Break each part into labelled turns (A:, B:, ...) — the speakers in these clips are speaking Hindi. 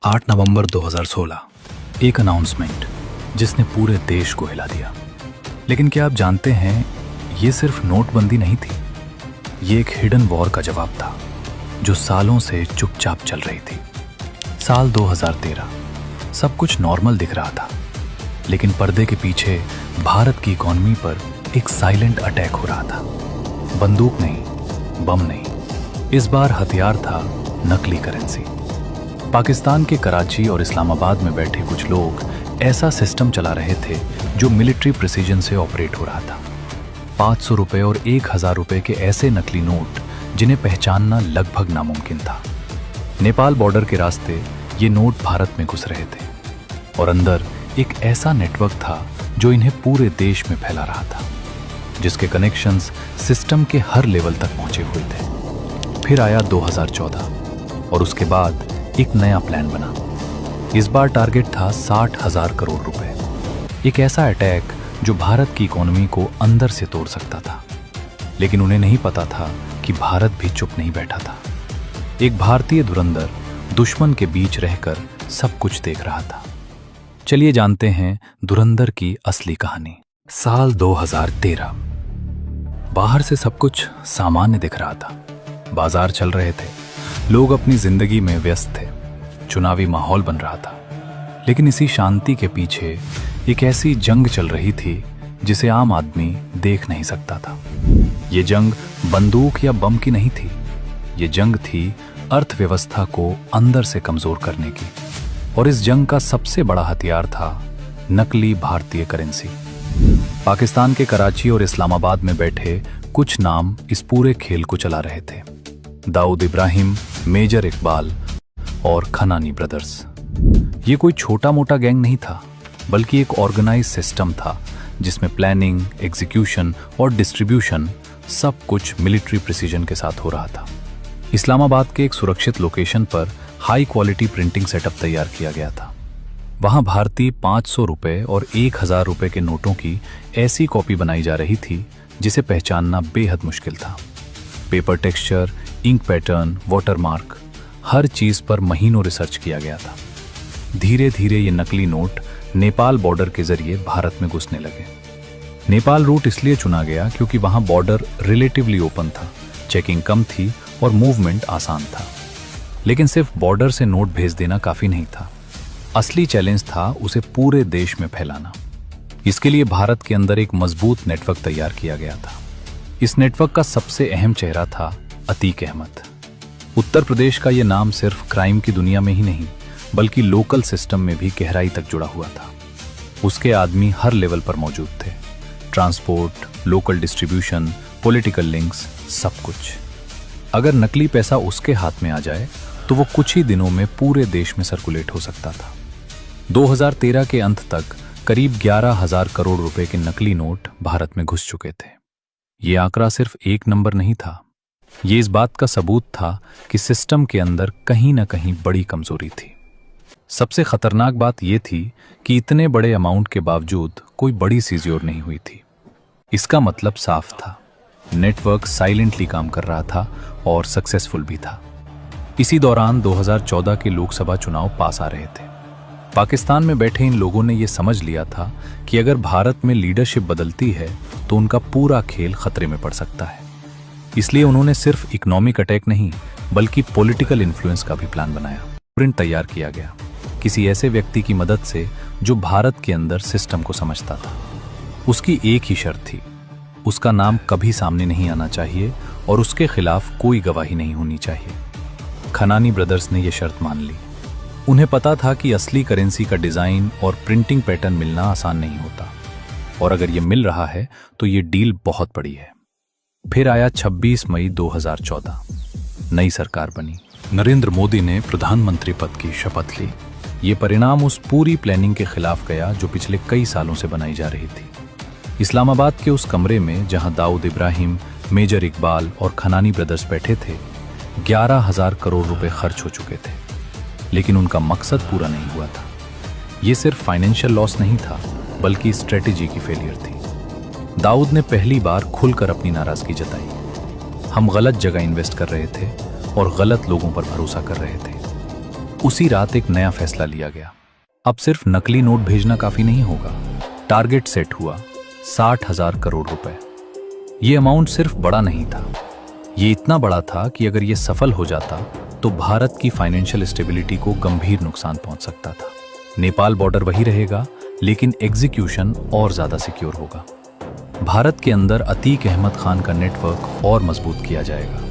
A: 8 नवंबर 2016 एक अनाउंसमेंट जिसने पूरे देश को हिला दिया। लेकिन क्या आप जानते हैं, ये सिर्फ नोटबंदी नहीं थी, ये एक हिडन वॉर का जवाब था जो सालों से चुपचाप चल रही थी। साल 2013 सब कुछ नॉर्मल दिख रहा था, लेकिन पर्दे के पीछे भारत की इकॉनमी पर एक साइलेंट अटैक हो रहा था। बंदूक नहीं, बम नहीं, इस बार हथियार था नकली करेंसी। पाकिस्तान के कराची और इस्लामाबाद में बैठे कुछ लोग ऐसा सिस्टम चला रहे थे जो मिलिट्री प्रिसीजन से ऑपरेट हो रहा था। 500 रुपए और 1000 रुपए के ऐसे नकली नोट जिन्हें पहचानना लगभग नामुमकिन था। नेपाल बॉर्डर के रास्ते ये नोट भारत में घुस रहे थे और अंदर एक ऐसा नेटवर्क था जो इन्हें पूरे देश में फैला रहा था, जिसके कनेक्शंस सिस्टम के हर लेवल तक पहुंचे हुए थे। फिर आया 2014 और उसके बाद एक नया प्लान बना। इस बार टारगेट था 60,000 करोड़ रुपए। एक ऐसा अटैक जो भारत की इकोनॉमी को अंदर से तोड़ सकता था। लेकिन उन्हें नहीं पता था कि भारत भी चुप नहीं बैठा था। एक भारतीय धुरंधर दुश्मन के बीच रहकर सब कुछ देख रहा था। चलिए जानते हैं धुरंधर की असली कहानी। साल 2013। बाहर से सब कुछ सामान्य दिख रहा था। बाजार चल रहे थे, लोग अपनी जिंदगी में व्यस्त थे, चुनावी माहौल बन रहा था। लेकिन इसी शांति के पीछे एक ऐसी जंग चल रही थी जिसे आम आदमी देख नहीं सकता था। ये जंग बंदूक या बम की नहीं थी, ये जंग थी अर्थव्यवस्था को अंदर से कमजोर करने की। और इस जंग का सबसे बड़ा हथियार था नकली भारतीय करेंसी। पाकिस्तान के कराची और इस्लामाबाद में बैठे कुछ नाम इस पूरे खेल को चला रहे थे। दाऊद इब्राहिम, मेजर इकबाल और खनानी ब्रदर्स। ये कोई छोटा मोटा गैंग नहीं था, बल्कि एक ऑर्गेनाइज सिस्टम था जिसमें प्लानिंग, एग्जीक्यूशन और डिस्ट्रीब्यूशन सब कुछ मिलिट्री प्रिसीजन के साथ हो रहा था। इस्लामाबाद के एक सुरक्षित लोकेशन पर हाई क्वालिटी प्रिंटिंग सेटअप तैयार किया गया था। वहां भारतीय 500 रुपए और 1000 रुपए के नोटों की ऐसी कॉपी बनाई जा रही थी जिसे पहचानना बेहद मुश्किल था। Paper texture, ink pattern, watermark, हर चीज पर महीनों रिसर्च किया गया था। धीरे धीरे ये नकली नोट नेपाल बॉर्डर के जरिए भारत में घुसने लगे। नेपाल रूट इसलिए चुना गया क्योंकि वहां बॉर्डर रिलेटिवली ओपन था, चेकिंग कम थी और मूवमेंट आसान था। लेकिन सिर्फ बॉर्डर से नोट भेज देना काफी नहीं था। असली चैलेंज था उसे पूरे देश में फैलाना। इसके लिए भारत के अंदर एक मजबूत नेटवर्क तैयार किया गया था। इस नेटवर्क का सबसे अहम चेहरा था अतीक अहमद। उत्तर प्रदेश का यह नाम सिर्फ क्राइम की दुनिया में ही नहीं, बल्कि लोकल सिस्टम में भी गहराई तक जुड़ा हुआ था। उसके आदमी हर लेवल पर मौजूद थे, transport, local distribution, political links, सब कुछ। अगर नकली पैसा उसके हाथ में आ जाए तो वो कुछ ही दिनों में पूरे देश में सर्कुलेट हो सकता था। 2013 के अंत तक करीब 11,000 करोड़ रुपए के नकली नोट भारत में घुस चुके थे। ये आंकड़ा सिर्फ एक नंबर नहीं था, ये इस बात का सबूत था कि सिस्टम के अंदर कहीं ना कहीं बड़ी कमजोरी थी। सबसे खतरनाक बात यह थी कि इतने बड़े अमाउंट के बावजूद कोई बड़ी सीजोर नहीं हुई थी। इसका मतलब साफ था, नेटवर्क साइलेंटली काम कर रहा था और सक्सेसफुल भी था। इसी दौरान 2014 के लोकसभा चुनाव पास आ रहे थे। पाकिस्तान में बैठे इन लोगों ने यह समझ लिया था कि अगर भारत में लीडरशिप बदलती है तो उनका पूरा खेल खतरे में पड़ सकता है। इसलिए उन्होंने सिर्फ इकोनॉमिक अटैक नहीं, बल्कि पॉलिटिकल इन्फ्लुएंस का भी प्लान बनाया। प्रिंट तैयार किया गया किसी ऐसे व्यक्ति की मदद से जो भारत के अंदर सिस्टम को समझता था। उसकी एक ही शर्त थी, उसका नाम कभी सामने नहीं आना चाहिए और उसके खिलाफ कोई गवाही नहीं होनी चाहिए। खनानी ब्रदर्स ने यह शर्त मान ली। उन्हें पता था कि असली करेंसी का डिजाइन और प्रिंटिंग पैटर्न मिलना आसान नहीं होता, और अगर यह मिल रहा है तो यह डील बहुत बड़ी है। फिर आया 26 मई 2014। नई सरकार बनी। नरेंद्र मोदी ने प्रधानमंत्री पद की शपथ ली। ये परिणाम उस पूरी प्लानिंग के खिलाफ गया जो पिछले कई सालों से बनाई जा रही थी। इस्लामाबाद के उस कमरे में जहां दाऊद इब्राहिम, मेजर इकबाल और खनानी ब्रदर्स बैठे थे, 11,000 करोड़ रुपए खर्च हो चुके थे। लेकिन उनका मकसद पूरा नहीं हुआ था। यह सिर्फ फाइनेंशियल लॉस नहीं था, बल्कि स्ट्रेटेजी की फेलियर थी। दाऊद ने पहली बार खुलकर अपनी नाराजगी जताई। हम गलत जगह इन्वेस्ट कर रहे थे और गलत लोगों पर भरोसा कर रहे थे। उसी रात एक नया फैसला लिया गया। अब सिर्फ नकली नोट भेजना काफी नहीं होगा। टारगेट सेट हुआ 60,000 करोड़ रुपए। ये अमाउंट सिर्फ बड़ा नहीं था, ये इतना बड़ा था कि अगर ये सफल हो जाता तो भारत की फाइनेंशियल स्टेबिलिटी को गंभीर नुकसान पहुंच सकता था। नेपाल बॉर्डर वही रहेगा, लेकिन एग्जीक्यूशन और ज्यादा सिक्योर होगा। भारत के अंदर अतीक अहमद खान का नेटवर्क और मजबूत किया जाएगा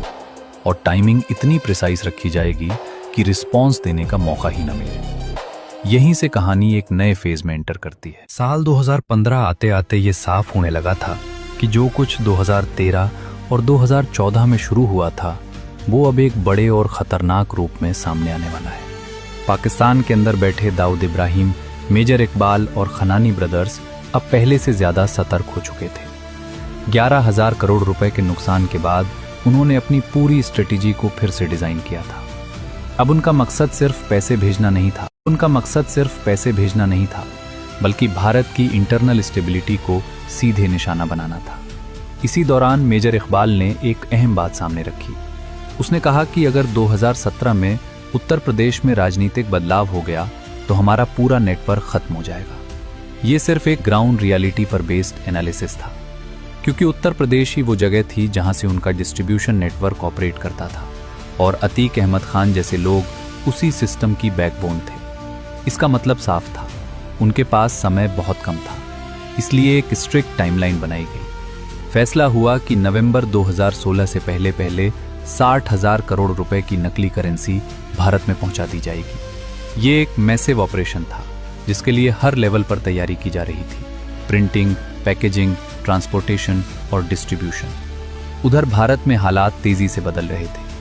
A: और टाइमिंग इतनी प्रिसाइज रखी जाएगी कि रिस्पॉन्स देने का मौका ही न मिले। यहीं से कहानी एक नए फेज में एंटर करती है। साल 2015 आते आते ये साफ होने लगा था कि जो कुछ 2013 और 2014 में शुरू हुआ था वो अब एक बड़े और खतरनाक रूप में सामने आने वाला है। पाकिस्तान के अंदर बैठे दाऊद इब्राहिम, मेजर इकबाल और खनानी ब्रदर्स अब पहले से ज्यादा सतर्क हो चुके थे। 11,000 करोड़ रुपए के नुकसान के बाद उन्होंने अपनी पूरी स्ट्रेटेजी को फिर से डिजाइन किया था। अब उनका मकसद सिर्फ पैसे भेजना नहीं था, बल्कि भारत की इंटरनल स्टेबिलिटी को सीधे निशाना बनाना था। इसी दौरान मेजर इकबाल ने एक अहम बात सामने रखी। उसने कहा कि अगर 2017 में उत्तर प्रदेश में राजनीतिक बदलाव हो गया तो हमारा पूरा नेटवर्क खत्म हो जाएगा। ये सिर्फ एक ग्राउंड रियलिटी पर बेस्ड एनालिसिस था, क्योंकि उत्तर प्रदेश ही वो जगह थी जहां से उनका डिस्ट्रीब्यूशन नेटवर्क ऑपरेट करता था और अतीक अहमद खान जैसे लोग उसी सिस्टम की बैकबोन थे। इसका मतलब साफ था, उनके पास समय बहुत कम था, इसलिए एक स्ट्रिक्ट टाइमलाइन बनाई गई। फैसला हुआ कि नवंबर 2016 से पहले 60,000 करोड़ रुपए की नकली करेंसी भारत में पहुंचा दी जाएगी। ये एक मैसिव ऑपरेशन था जिसके लिए हर लेवल पर तैयारी की जा रही थी, प्रिंटिंग, पैकेजिंग, ट्रांसपोर्टेशन और डिस्ट्रीब्यूशन। उधर भारत में हालात तेजी से बदल रहे थे।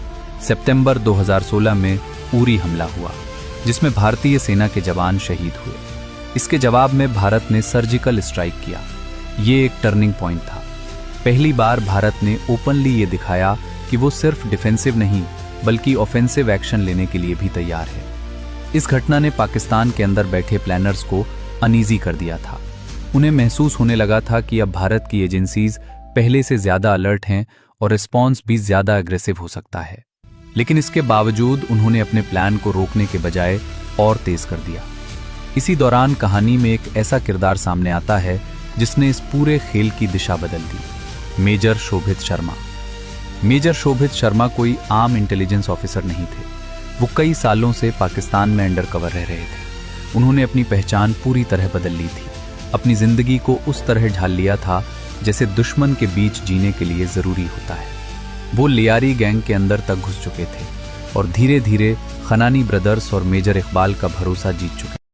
A: सितंबर 2016 में उरी हमला हुआ, जिसमें भारतीय सेना के जवान शहीद हुए। इसके जवाब में भारत ने सर्जिकल स्ट्राइक किया। ये एक टर्निंग पॉइंट था। पहली बार भारत ने ओपनली ये दिखाया कि वो सिर्फ डिफेंसिव नहीं बल्कि ऑफेंसिव एक्शन लेने के लिए भी तैयार है। इस घटना ने पाकिस्तान के अंदर बैठे प्लानर्स को अनईजी कर दिया था। उन्हें महसूस होने लगा था कि अब भारत की एजेंसीज पहले से ज्यादा अलर्ट हैं और रिस्पॉन्स भी ज्यादा अग्रेसिव हो सकता है। लेकिन इसके बावजूद उन्होंने अपने प्लान को रोकने के बजाय और तेज कर दिया। इसी दौरान कहानी में एक ऐसा किरदार सामने आता है जिसने इस पूरे खेल की दिशा बदल दी। मेजर शोभित शर्मा। मेजर शोभित शर्मा कोई आम इंटेलिजेंस ऑफिसर नहीं थे। वो कई सालों से पाकिस्तान में अंडरकवर रह रहे थे। उन्होंने अपनी पहचान पूरी तरह बदल ली थी, अपनी जिंदगी को उस तरह ढाल लिया था जैसे दुश्मन के बीच जीने के लिए जरूरी होता है। वो लियारी गैंग के अंदर तक घुस चुके थे और धीरे धीरे खनानी ब्रदर्स और मेजर इकबाल का भरोसा जीत चुके।